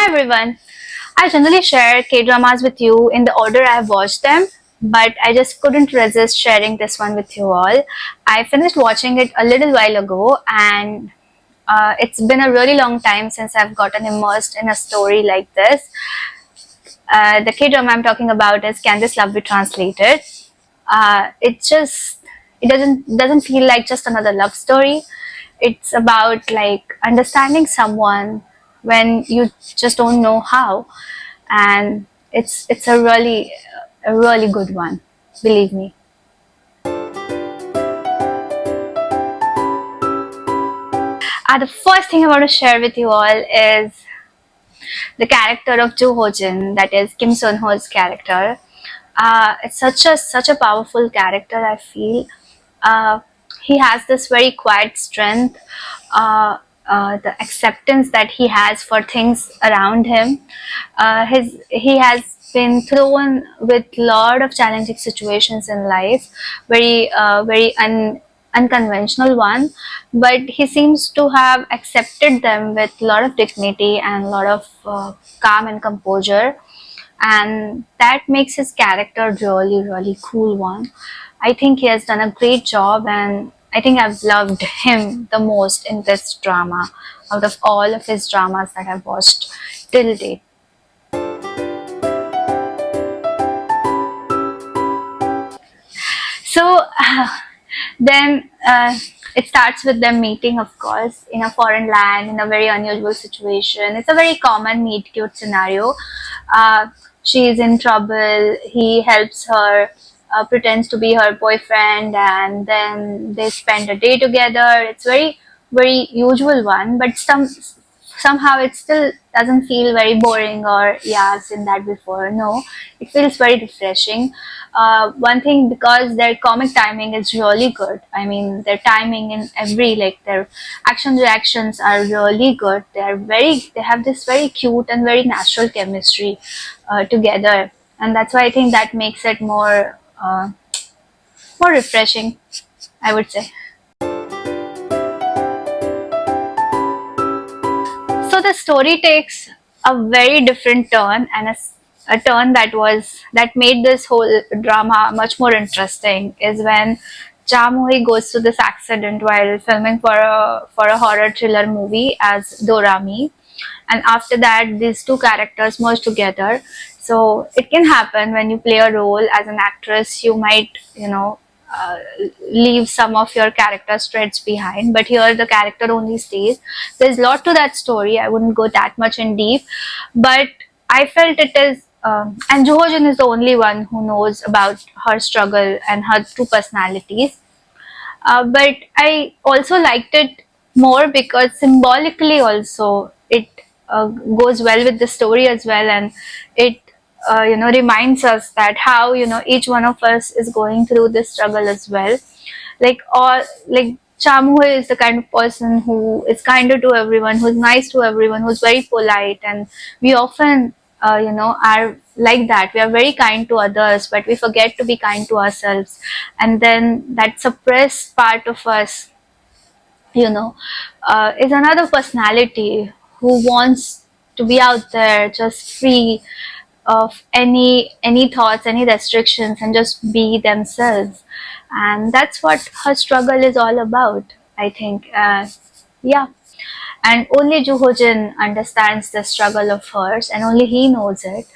everyone. I generally share K-dramas with you in the order I have watched them, but I just couldn't resist sharing this one with you all. I finished watching it a little while ago, and it's been a really long time since I've gotten immersed in a story like this. The K-drama I'm talking about is Can This Love Be Translated? It doesn't feel like just another love story. It's about like understanding someone when you just don't know how, and it's a really good one, believe me. The first thing I want to share with you all is the character of Joo Ho Jin, that is Kim Sun Ho's character. It's such a powerful character. I feel uh, he has this very quiet strength, the acceptance that he has for things around him. He has been thrown with lot of challenging situations in life, very unconventional one, but he seems to have accepted them with a lot of dignity and a lot of calm and composure, and that makes his character really cool one. I think he has done a great job, and I think I've loved him the most in this drama out of all of his dramas that I've watched till date. So then it starts with them meeting, of course, in a foreign land, in a very unusual situation. It's a very common meet cute scenario. Uh, she is in trouble. He helps her, pretends to be her boyfriend, and then they spend a day together. It's very usual one, but somehow it still doesn't feel very boring or yeah, I've seen that before. No, it feels very refreshing. One thing, because their comic timing is really good. I mean, their timing in every, like, their action reactions are really good. They have this very cute and very natural chemistry together, and that's why I think that makes it more refreshing, I would say. So the story takes a very different turn, and a turn that made this whole drama much more interesting is when Cha Mu Hee goes through this accident while filming for a horror thriller movie as Dorami, and after that these two characters merge together. So it can happen when you play a role as an actress, you might, uh, leave some of your character traits behind, but here the character only stays. There's a lot to that story. I wouldn't go that much in deep, but I felt it is, and Joo Ho Jin is the only one who knows about her struggle and her two personalities. But I also liked it more because symbolically also it goes well with the story as well, and it reminds us that how each one of us is going through this struggle as well. Like Cha Mu Hee is the kind of person who is kinder to everyone, who's nice to everyone, who's very polite, and we often are like that. We are very kind to others, but we forget to be kind to ourselves, and then that suppressed part of us, is another personality who wants to be out there, just free of any thoughts, any restrictions, and just be themselves. And that's what her struggle is all about, I think. Yeah, and only Joo Ho Jin understands the struggle of hers, and only he knows it.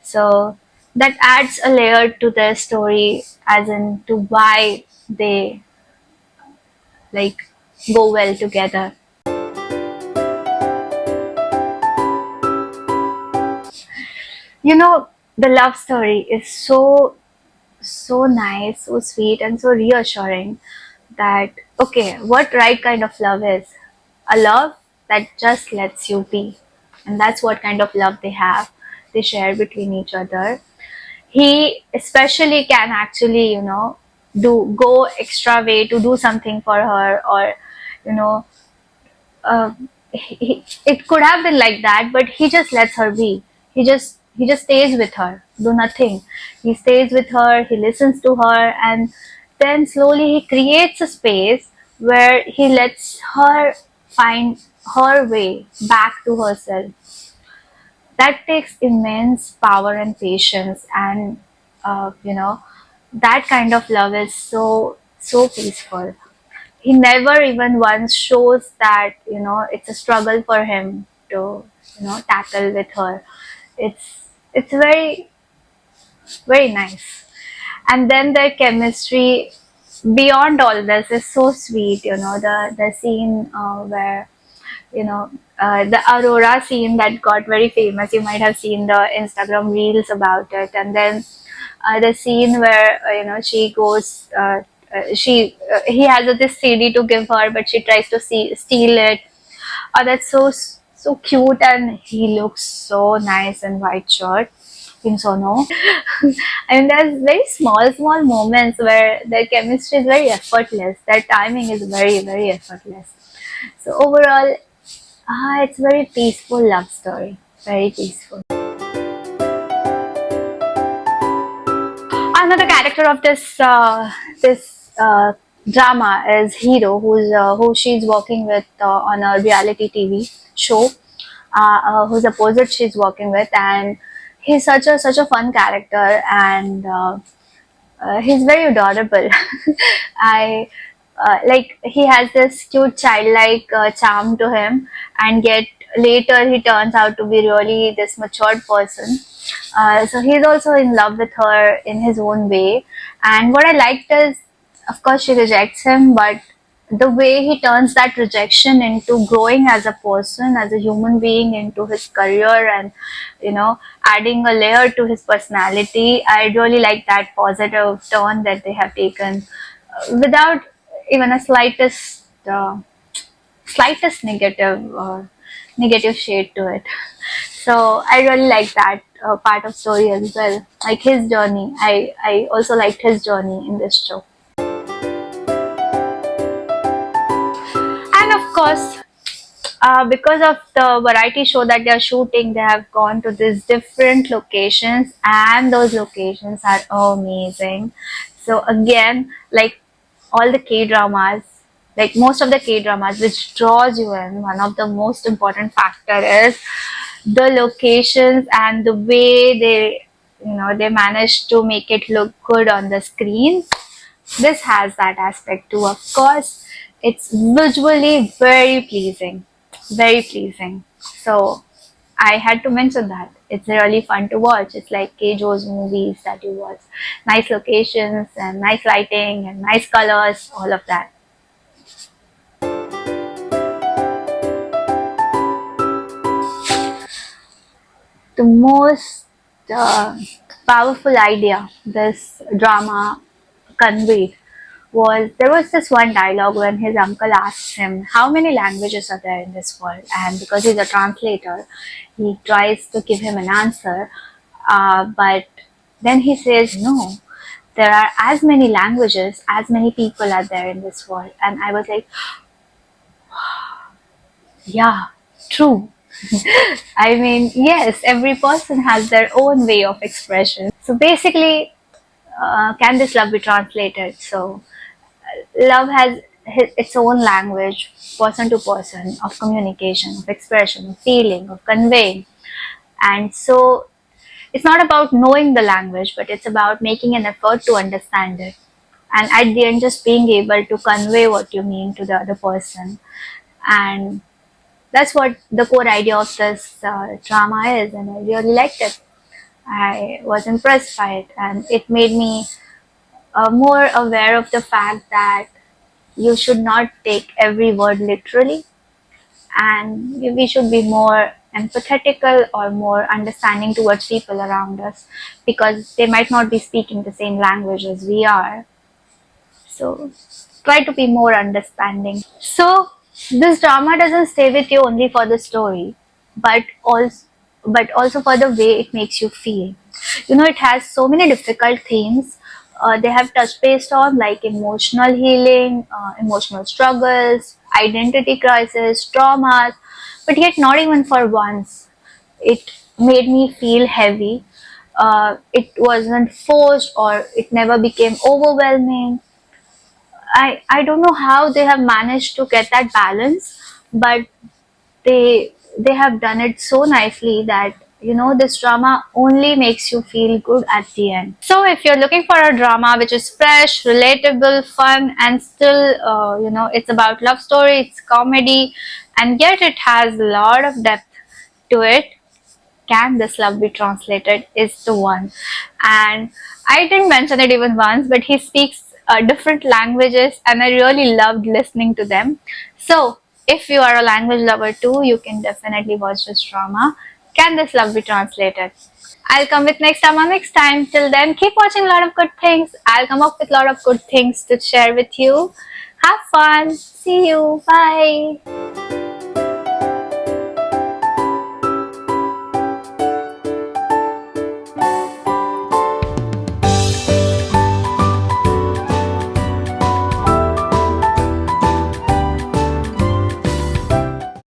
So that adds a layer to their story, as in to why they like go well together. The love story is so nice, so sweet, and so reassuring that, okay, what right kind of love is? A love that just lets you be. And that's what kind of love they have. They share between each other. He especially can actually, do go extra way to do something for her, or, you know, uh, it could have been like that, but he just lets her be. He just stays with her, do nothing. He stays with her, he listens to her, and then slowly he creates a space where he lets her find her way back to herself. that takes immense power and patience, and that kind of love is so peaceful. He never even once shows that it's a struggle for him to tackle with her. It's very nice. And then their chemistry beyond all this is so sweet. The scene where the Aurora scene that got very famous. You might have seen the Instagram reels about it. And then the scene where she goes, she he has this CD to give her, but she tries to steal it. Oh, that's so cute, and he looks so nice in white shirt. In Sono. I mean, there's very small moments where their chemistry is very effortless. Their timing is very effortless. So overall, it's a very peaceful love story. Very peaceful. Another character of this drama is Hero, who she's working with on a reality TV show. Whose opposite she's working with, and he's such a fun character, and he's very adorable. I like he has this cute childlike charm to him, and yet later he turns out to be really this matured person. So he's also in love with her in his own way. And what I liked is, of course, she rejects him, but the way he turns that rejection into growing as a person, as a human being, into his career, and adding a layer to his personality. I really like that positive turn that they have taken, without even a slightest negative shade to it. So I really like that part of story as well, like his journey. I also liked his journey in this show. And of course, because of the variety show that they're shooting, they have gone to these different locations, and those locations are amazing. So again, like all the K dramas, like most of the K dramas, which draws you in, one of the most important factor is the locations and the way they manage to make it look good on the screen. This has that aspect too. Of course, it's visually very pleasing. So I had to mention that. It's really fun to watch. It's like Keijo's movies that you watch. Nice locations and nice lighting and nice colors, all of that. The most uh, powerful idea this drama conveyed was, there was this one dialogue when his uncle asked him how many languages are there in this world, and because he's a translator, he tries to give him an answer, but then he says no, there are as many languages as many people are there in this world. And I was like, yeah, true. I mean, yes, every person has their own way of expression. So basically, can this love be translated? So love has its own language, person to person, of communication, of expression, of feeling, of conveying. And so it's not about knowing the language, but it's about making an effort to understand it. And at the end, just being able to convey what you mean to the other person. And that's what the core idea of this drama is. And I really liked it. I was impressed by it. And it made me more aware of the fact that you should not take every word literally, and we should be more empathetical or more understanding towards people around us, because they might not be speaking the same language as we are. So try to be more understanding. So this drama doesn't stay with you only for the story, but also for the way it makes you feel. It has so many difficult themes. They have touched based on, like emotional healing, emotional struggles, identity crisis, traumas, but yet not even for once it made me feel heavy. It wasn't forced, or it never became overwhelming. I don't know how they have managed to get that balance, but they have done it so nicely that this drama only makes you feel good at the end. So if you're looking for a drama which is fresh, relatable, fun, and still, it's about love story, it's comedy, and yet it has a lot of depth to it, Can This Love Be Translated is the one. And I didn't mention it even once, but he speaks different languages, and I really loved listening to them. So, if you are a language lover too, you can definitely watch this drama. Can This Love Be Translated? I'll come with next drama next time. Till then, keep watching a lot of good things. I'll come up with a lot of good things to share with you. Have fun. See you. Bye.